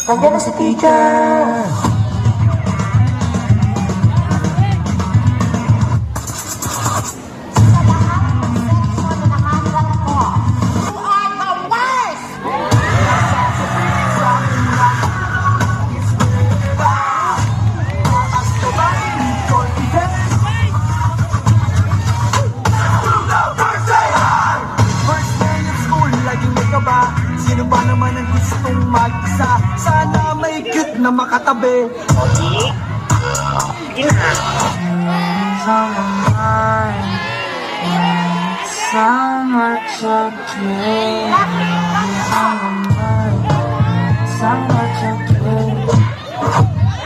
Nandiyan na si teacher! Sino ba naman ang gustong mag-isa? Sana may cute na makatabi.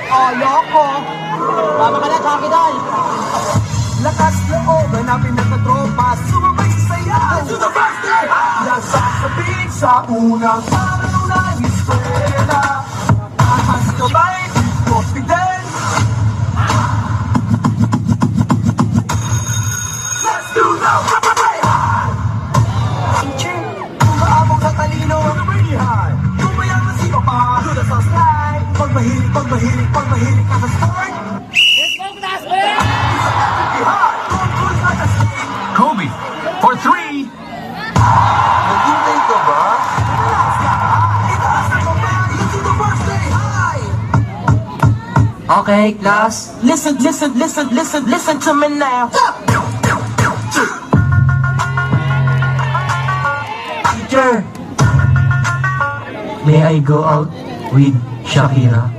Oh, loko! Tama ka na, Jackie Doll! Lakas loob, hanapin ng katropa, sumabay sa saya! Nasasabihin sa unang araw ng eskwela, ahas kamay, confidence. Let's do the patayan! Teacher, kung maabong sa talino, tuminihan. Kung mayaman si Papa, doon sa slide. Pagmahilig ka sa sport. Kobe, for 3. Naghintay ka ba? Itaas na kamay, let's do the birthday high! Okay, class. Listen to me now. Teacher, may I go out with Shakira?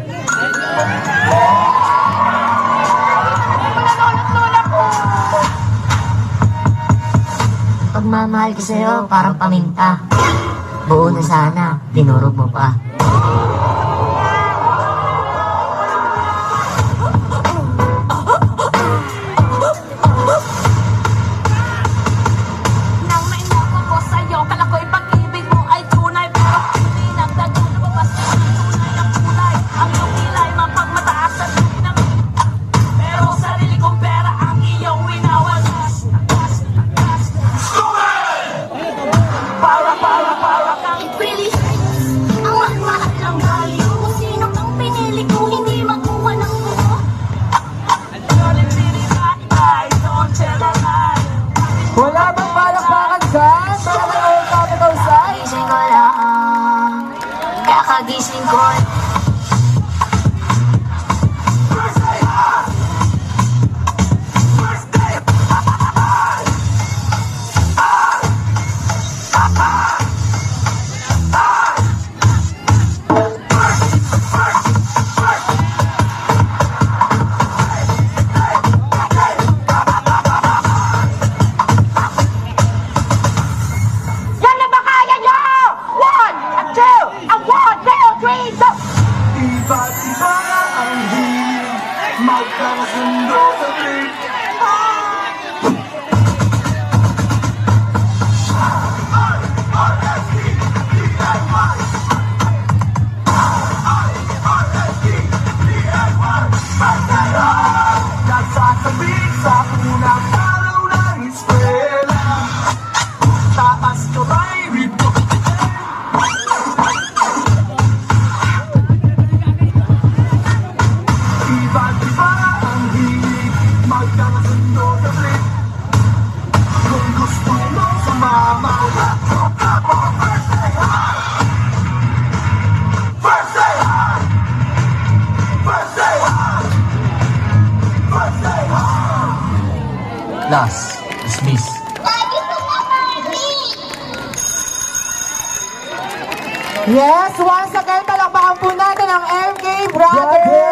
Pagmamahal ko sa'yo, parang paminta. Buo na sana, dinurog mo pa. Nang nainako ko sa'yo, kala ko'y pag-ibig mo ay tunay. Pero hindi nagdagan na babasta ang tunay ng kulay. Ang iyong kilay, mapagmataas at pinamit. Pero sarili kong pera ang iyong winawalas. Para kang really ang mahal ng value. Kung sino kang pinili ko, hindi makuha ng buo. And you're the really right, don't tell a lie. Wala bang palakpakan dyan? Para may all capital sign? Kakagising ko lang. Kakagising ko. Yan na ba kaya nyo? 1, 2, 1, 2, 3, go! Iba't iba ang hiling, magkakasundo sa trip. Nasasabihin sa unang araw ng eskwela, taas kamay, rito. Iba't iba ang hilig, magkakasundo sa trip. Kung gusto mo sumama, birthday high! Birthday high! Birthday high! Birthday high! Class, dismiss. Yes, once again, palakpakan po natin ang MK Brothers!